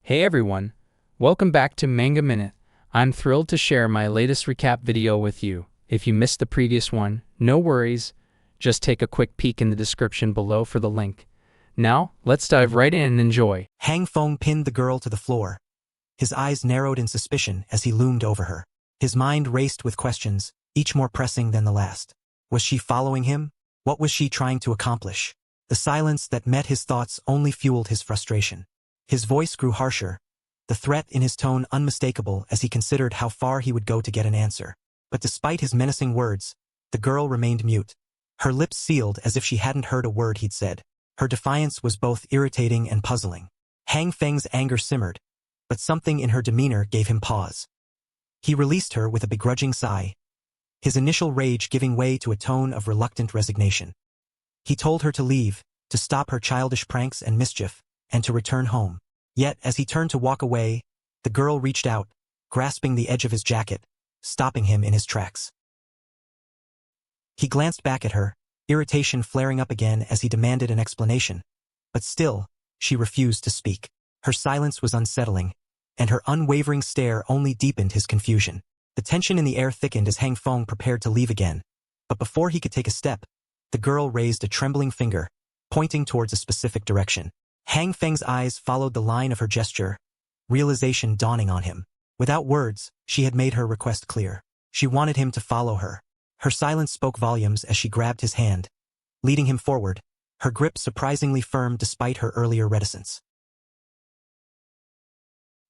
Hey everyone, welcome back to Manga Minute. I'm thrilled to share my latest recap video with you. If you missed the previous one, no worries, just take a quick peek in the description below for the link. Now, let's dive right in and enjoy. Hang Feng pinned the girl to the floor. His eyes narrowed in suspicion as he loomed over her. His mind raced with questions, each more pressing than the last. Was she following him? What was she trying to accomplish? The silence that met his thoughts only fueled his frustration. His voice grew harsher, the threat in his tone unmistakable as he considered how far he would go to get an answer. But despite his menacing words, the girl remained mute. Her lips sealed as if she hadn't heard a word he'd said. Her defiance was both irritating and puzzling. Hang Feng's anger simmered, but something in her demeanor gave him pause. He released her with a begrudging sigh, his initial rage giving way to a tone of reluctant resignation. He told her to leave, to stop her childish pranks and mischief, and to return home. Yet, as he turned to walk away, the girl reached out, grasping the edge of his jacket, stopping him in his tracks. He glanced back at her, irritation flaring up again as he demanded an explanation. But still, she refused to speak. Her silence was unsettling, and her unwavering stare only deepened his confusion. The tension in the air thickened as Hang Feng prepared to leave again. But before he could take a step, the girl raised a trembling finger, pointing towards a specific direction. Hang Feng's eyes followed the line of her gesture, realization dawning on him. Without words, she had made her request clear. She wanted him to follow her. Her silence spoke volumes as she grabbed his hand, leading him forward, her grip surprisingly firm despite her earlier reticence.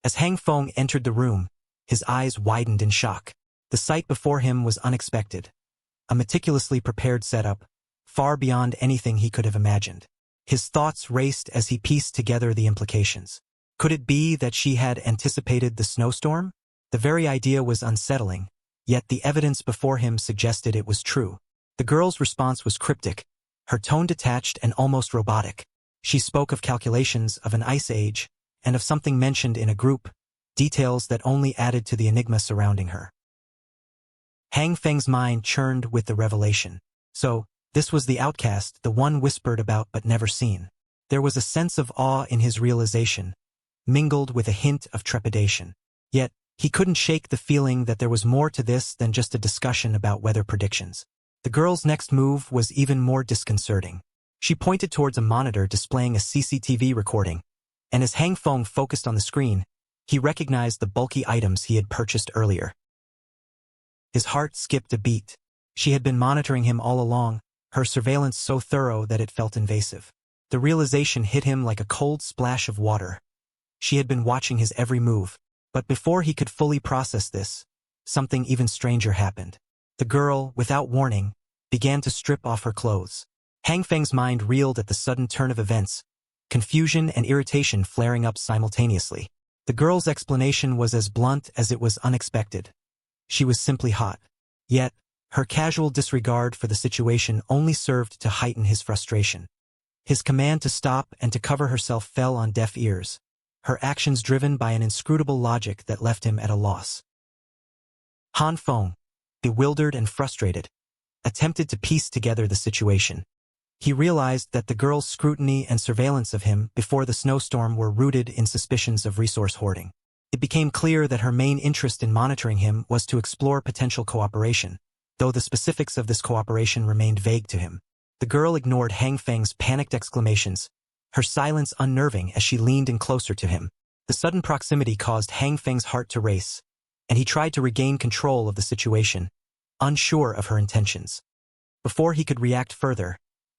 As Hang Feng entered the room, his eyes widened in shock. The sight before him was unexpected. A meticulously prepared setup, far beyond anything he could have imagined. His thoughts raced as he pieced together the implications. Could it be that she had anticipated the snowstorm? The very idea was unsettling, yet the evidence before him suggested it was true. The girl's response was cryptic, her tone detached and almost robotic. She spoke of calculations of an ice age, and of something mentioned in a group, details that only added to the enigma surrounding her. Hang Feng's mind churned with the revelation. So, this was the outcast, the one whispered about but never seen. There was a sense of awe in his realization, mingled with a hint of trepidation. Yet, he couldn't shake the feeling that there was more to this than just a discussion about weather predictions. The girl's next move was even more disconcerting. She pointed towards a monitor displaying a CCTV recording, and as Hang Feng focused on the screen, he recognized the bulky items he had purchased earlier. His heart skipped a beat. She had been monitoring him all along, her surveillance so thorough that it felt invasive. The realization hit him like a cold splash of water. She had been watching his every move, but before he could fully process this, something even stranger happened. The girl, without warning, began to strip off her clothes. Hang Feng's mind reeled at the sudden turn of events, confusion and irritation flaring up simultaneously. The girl's explanation was as blunt as it was unexpected. She was simply hot. Yet, her casual disregard for the situation only served to heighten his frustration. His command to stop and to cover herself fell on deaf ears, her actions driven by an inscrutable logic that left him at a loss. Han Feng, bewildered and frustrated, attempted to piece together the situation. He realized that the girl's scrutiny and surveillance of him before the snowstorm were rooted in suspicions of resource hoarding. It became clear that her main interest in monitoring him was to explore potential cooperation, though the specifics of this cooperation remained vague to him. The girl ignored Hang Feng's panicked exclamations, her silence unnerving as she leaned in closer to him. The sudden proximity caused Hang Feng's heart to race, and he tried to regain control of the situation, unsure of her intentions. Before he could react further,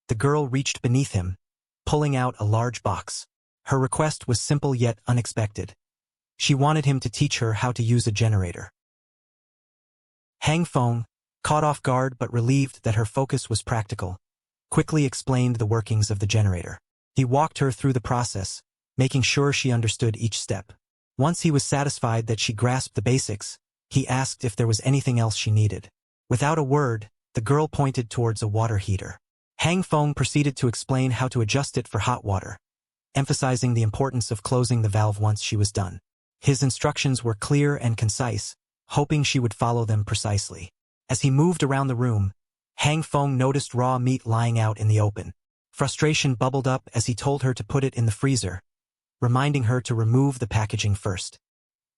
the girl reached beneath him, pulling out a large box. Her request was simple yet unexpected. She wanted him to teach her how to use a generator. Hang Feng, caught off guard but relieved that her focus was practical, quickly explained the workings of the generator. He walked her through the process, making sure she understood each step. Once he was satisfied that she grasped the basics, he asked if there was anything else she needed. Without a word, the girl pointed towards a water heater. Hang Feng proceeded to explain how to adjust it for hot water, emphasizing the importance of closing the valve once she was done. His instructions were clear and concise, hoping she would follow them precisely. As he moved around the room, Hang Feng noticed raw meat lying out in the open. Frustration bubbled up as he told her to put it in the freezer, reminding her to remove the packaging first.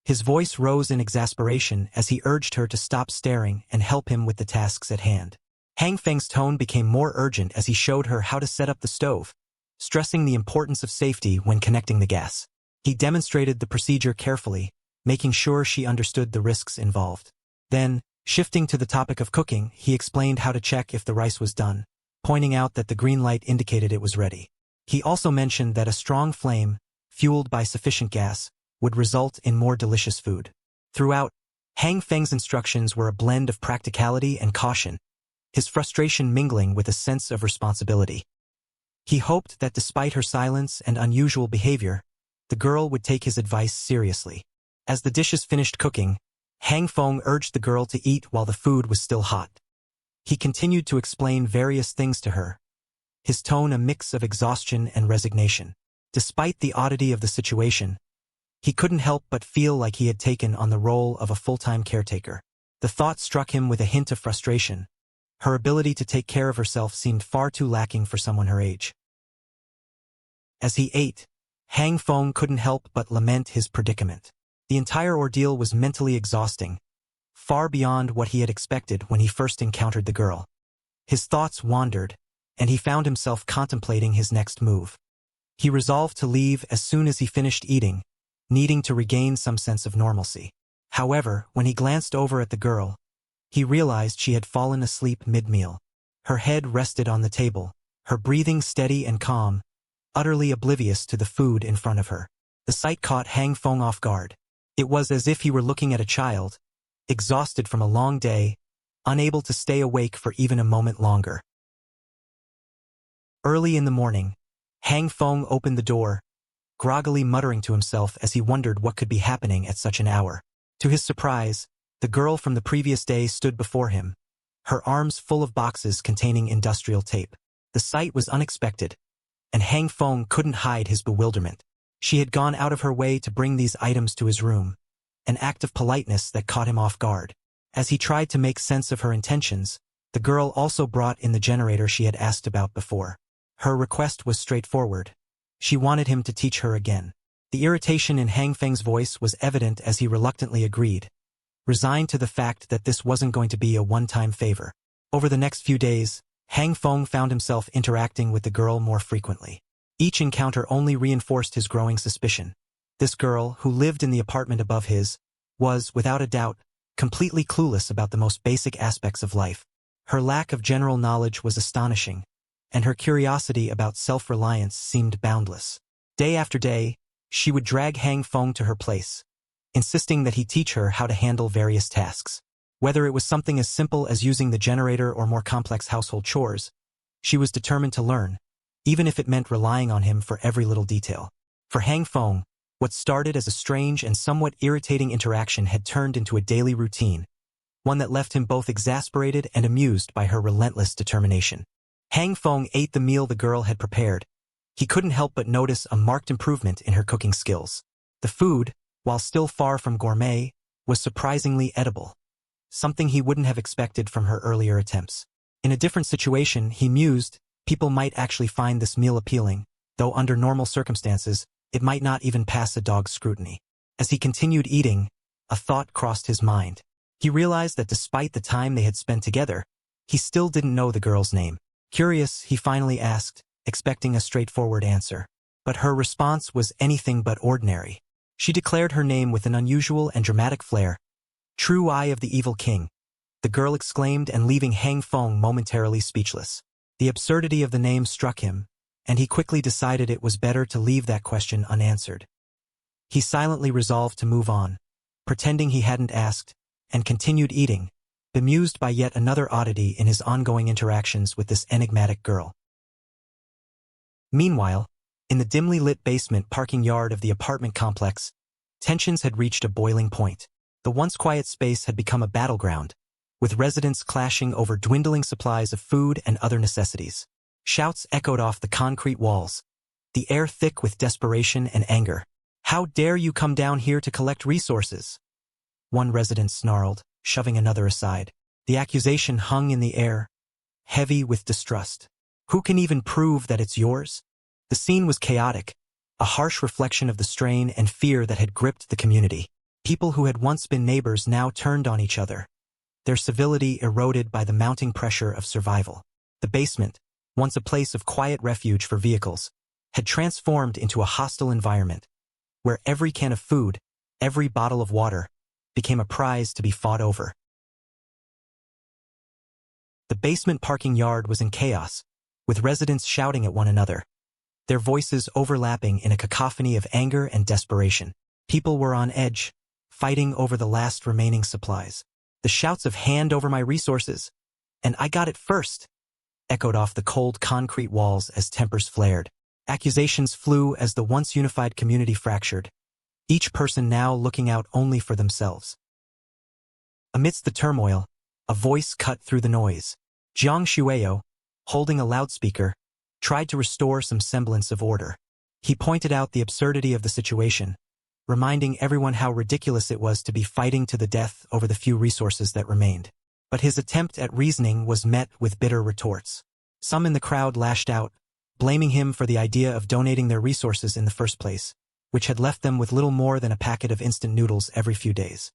His voice rose in exasperation as he urged her to stop staring and help him with the tasks at hand. Hang Feng's tone became more urgent as he showed her how to set up the stove, stressing the importance of safety when connecting the gas. He demonstrated the procedure carefully, making sure she understood the risks involved. Then, shifting to the topic of cooking, he explained how to check if the rice was done, pointing out that the green light indicated it was ready. He also mentioned that a strong flame, fueled by sufficient gas, would result in more delicious food. Throughout, Hang Feng's instructions were a blend of practicality and caution, his frustration mingling with a sense of responsibility. He hoped that despite her silence and unusual behavior, the girl would take his advice seriously. As the dishes finished cooking, Hang Feng urged the girl to eat while the food was still hot. He continued to explain various things to her, his tone a mix of exhaustion and resignation. Despite the oddity of the situation, he couldn't help but feel like he had taken on the role of a full-time caretaker. The thought struck him with a hint of frustration. Her ability to take care of herself seemed far too lacking for someone her age. As he ate, Hang Feng couldn't help but lament his predicament. The entire ordeal was mentally exhausting, far beyond what he had expected when he first encountered the girl. His thoughts wandered, and he found himself contemplating his next move. He resolved to leave as soon as he finished eating, needing to regain some sense of normalcy. However, when he glanced over at the girl, he realized she had fallen asleep mid-meal. Her head rested on the table, her breathing steady and calm, utterly oblivious to the food in front of her. The sight caught Hang Feng off guard. It was as if he were looking at a child, exhausted from a long day, unable to stay awake for even a moment longer. Early in the morning, Hang Feng opened the door, groggily muttering to himself as he wondered what could be happening at such an hour. To his surprise, the girl from the previous day stood before him, her arms full of boxes containing industrial tape. The sight was unexpected, and Hang Feng couldn't hide his bewilderment. She had gone out of her way to bring these items to his room, an act of politeness that caught him off guard. As he tried to make sense of her intentions, the girl also brought in the generator she had asked about before. Her request was straightforward. She wanted him to teach her again. The irritation in Hang Feng's voice was evident as he reluctantly agreed, resigned to the fact that this wasn't going to be a one-time favor. Over the next few days, Hang Feng found himself interacting with the girl more frequently. Each encounter only reinforced his growing suspicion. This girl, who lived in the apartment above his, was, without a doubt, completely clueless about the most basic aspects of life. Her lack of general knowledge was astonishing, and her curiosity about self-reliance seemed boundless. Day after day, she would drag Hang Feng to her place, insisting that he teach her how to handle various tasks. Whether it was something as simple as using the generator or more complex household chores, she was determined to learn, even if it meant relying on him for every little detail. For Hang Feng, what started as a strange and somewhat irritating interaction had turned into a daily routine, one that left him both exasperated and amused by her relentless determination. Hang Feng ate the meal the girl had prepared. He couldn't help but notice a marked improvement in her cooking skills. The food, while still far from gourmet, was surprisingly edible, something he wouldn't have expected from her earlier attempts. In a different situation, he mused, people might actually find this meal appealing, though under normal circumstances, it might not even pass a dog's scrutiny. As he continued eating, a thought crossed his mind. He realized that despite the time they had spent together, he still didn't know the girl's name. Curious, he finally asked, expecting a straightforward answer. But her response was anything but ordinary. She declared her name with an unusual and dramatic flair. "True Eye of the Evil King," the girl exclaimed, and leaving Hang Feng momentarily speechless. The absurdity of the name struck him, and he quickly decided it was better to leave that question unanswered. He silently resolved to move on, pretending he hadn't asked, and continued eating, bemused by yet another oddity in his ongoing interactions with this enigmatic girl. Meanwhile, in the dimly lit basement parking yard of the apartment complex, tensions had reached a boiling point. The once quiet space had become a battleground, with residents clashing over dwindling supplies of food and other necessities. Shouts echoed off the concrete walls, the air thick with desperation and anger. "How dare you come down here to collect resources?" one resident snarled, shoving another aside. The accusation hung in the air, heavy with distrust. "Who can even prove that it's yours?" The scene was chaotic, a harsh reflection of the strain and fear that had gripped the community. People who had once been neighbors now turned on each other, their civility eroded by the mounting pressure of survival. The basement, once a place of quiet refuge for vehicles, had transformed into a hostile environment, where every can of food, every bottle of water, became a prize to be fought over. The basement parking yard was in chaos, with residents shouting at one another, their voices overlapping in a cacophony of anger and desperation. People were on edge, fighting over the last remaining supplies. The shouts of "hand over my resources," and "I got it first," echoed off the cold concrete walls as tempers flared. Accusations flew as the once unified community fractured, each person now looking out only for themselves. Amidst the turmoil, a voice cut through the noise. Jiang Shueyo, holding a loudspeaker, tried to restore some semblance of order. He pointed out the absurdity of the situation, reminding everyone how ridiculous it was to be fighting to the death over the few resources that remained. But his attempt at reasoning was met with bitter retorts. Some in the crowd lashed out, blaming him for the idea of donating their resources in the first place, which had left them with little more than a packet of instant noodles every few days.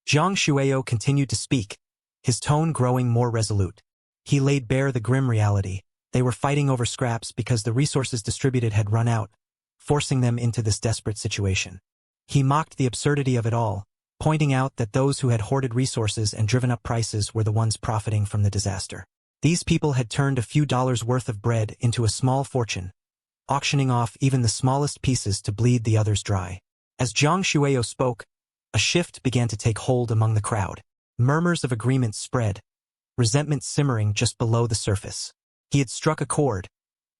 Jiang Shueyo continued to speak, his tone growing more resolute. He laid bare the grim reality. They were fighting over scraps because the resources distributed had run out, forcing them into this desperate situation. He mocked the absurdity of it all, pointing out that those who had hoarded resources and driven up prices were the ones profiting from the disaster. These people had turned a few dollars' worth of bread into a small fortune, auctioning off even the smallest pieces to bleed the others dry. As Jiang Shueyo spoke, a shift began to take hold among the crowd. Murmurs of agreement spread, resentment simmering just below the surface. He had struck a chord,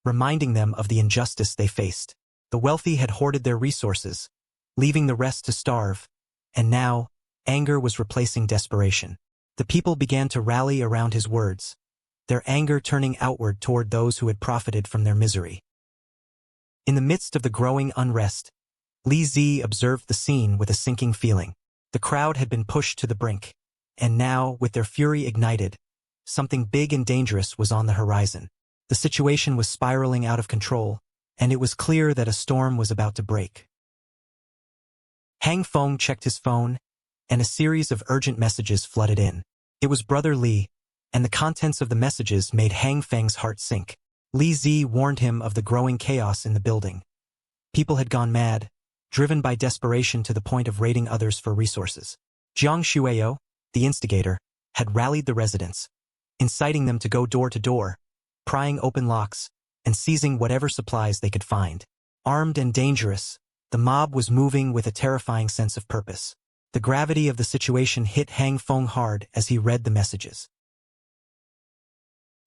reminding them of the injustice they faced. The wealthy had hoarded their resources, leaving the rest to starve, and now, anger was replacing desperation. The people began to rally around his words, their anger turning outward toward those who had profited from their misery. In the midst of the growing unrest, Li Zi observed the scene with a sinking feeling. The crowd had been pushed to the brink, and now, with their fury ignited, something big and dangerous was on the horizon. The situation was spiraling out of control, and it was clear that a storm was about to break. Hang Feng checked his phone, and a series of urgent messages flooded in. It was Brother Li, and the contents of the messages made Hang Feng's heart sink. Li Zi warned him of the growing chaos in the building. People had gone mad, driven by desperation to the point of raiding others for resources. Jiang Shueyo, the instigator, had rallied the residents, inciting them to go door to door, prying open locks, and seizing whatever supplies they could find. Armed and dangerous, the mob was moving with a terrifying sense of purpose. The gravity of the situation hit Hang Feng hard as he read the messages.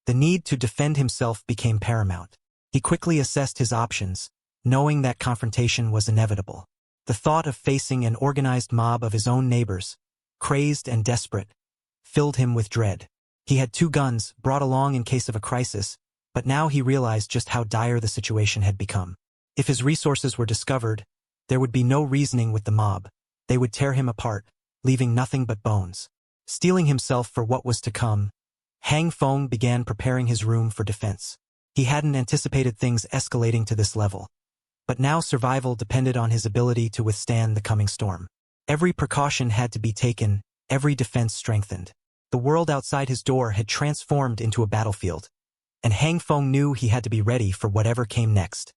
The need to defend himself became paramount. He quickly assessed his options, knowing that confrontation was inevitable. The thought of facing an organized mob of his own neighbors, crazed and desperate, filled him with dread. He had 2 guns brought along in case of a crisis, but now he realized just how dire the situation had become. If his resources were discovered, there would be no reasoning with the mob. They would tear him apart, leaving nothing but bones. Steeling himself for what was to come, Hang Feng began preparing his room for defense. He hadn't anticipated things escalating to this level, but now survival depended on his ability to withstand the coming storm. Every precaution had to be taken, every defense strengthened. The world outside his door had transformed into a battlefield, and Hang Feng knew he had to be ready for whatever came next.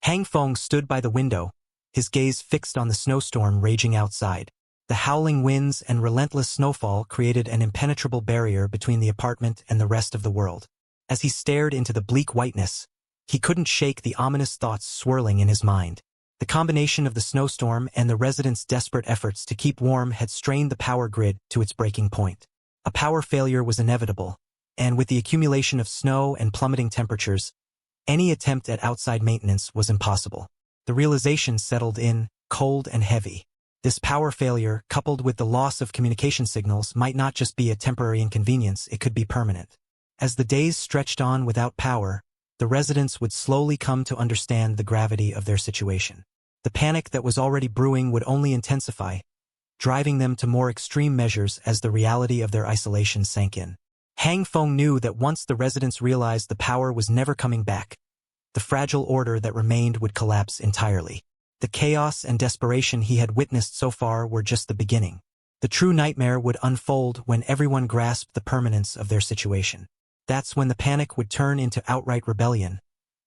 Hang Feng stood by the window, his gaze fixed on the snowstorm raging outside. The howling winds and relentless snowfall created an impenetrable barrier between the apartment and the rest of the world. As he stared into the bleak whiteness, he couldn't shake the ominous thoughts swirling in his mind. The combination of the snowstorm and the residents' desperate efforts to keep warm had strained the power grid to its breaking point. A power failure was inevitable, and with the accumulation of snow and plummeting temperatures, any attempt at outside maintenance was impossible. The realization settled in, cold and heavy. This power failure, coupled with the loss of communication signals, might not just be a temporary inconvenience, it could be permanent. As the days stretched on without power, the residents would slowly come to understand the gravity of their situation. The panic that was already brewing would only intensify, driving them to more extreme measures as the reality of their isolation sank in. Hang Feng knew that once the residents realized the power was never coming back, The fragile order that remained would collapse entirely. The chaos and desperation he had witnessed so far were just the beginning. The true nightmare would unfold when everyone grasped the permanence of their situation. That's when the panic would turn into outright rebellion,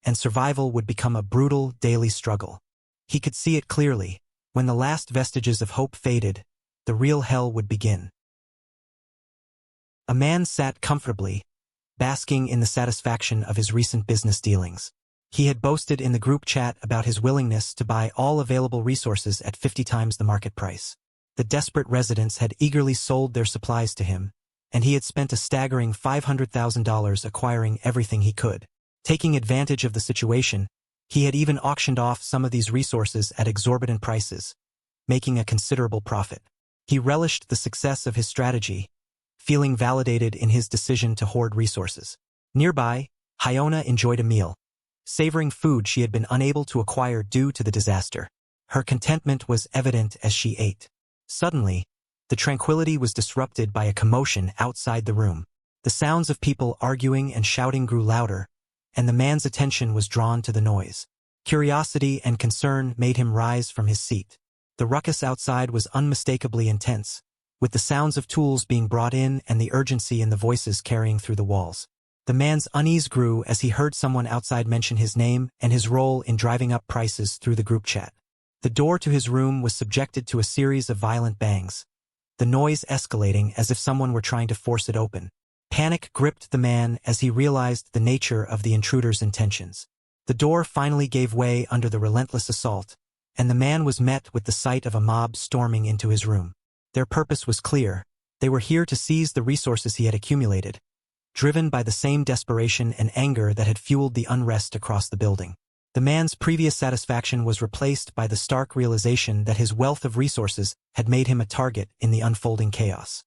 and survival would become a brutal daily struggle. He could see it clearly. When the last vestiges of hope faded, the real hell would begin. A man sat comfortably, basking in the satisfaction of his recent business dealings. He had boasted in the group chat about his willingness to buy all available resources at 50 times the market price. The desperate residents had eagerly sold their supplies to him, and he had spent a staggering $500,000 acquiring everything he could. Taking advantage of the situation, he had even auctioned off some of these resources at exorbitant prices, making a considerable profit. He relished the success of his strategy, feeling validated in his decision to hoard resources. Nearby, Hyona enjoyed a meal, savoring food she had been unable to acquire due to the disaster. Her contentment was evident as she ate. Suddenly, the tranquility was disrupted by a commotion outside the room. The sounds of people arguing and shouting grew louder, and the man's attention was drawn to the noise. Curiosity and concern made him rise from his seat. The ruckus outside was unmistakably intense, with the sounds of tools being brought in and the urgency in the voices carrying through the walls. The man's unease grew as he heard someone outside mention his name and his role in driving up prices through the group chat. The door to his room was subjected to a series of violent bangs, the noise escalating as if someone were trying to force it open. Panic gripped the man as he realized the nature of the intruder's intentions. The door finally gave way under the relentless assault, and the man was met with the sight of a mob storming into his room. Their purpose was clear. They were here to seize the resources he had accumulated, driven by the same desperation and anger that had fueled the unrest across the building. The man's previous satisfaction was replaced by the stark realization that his wealth of resources had made him a target in the unfolding chaos.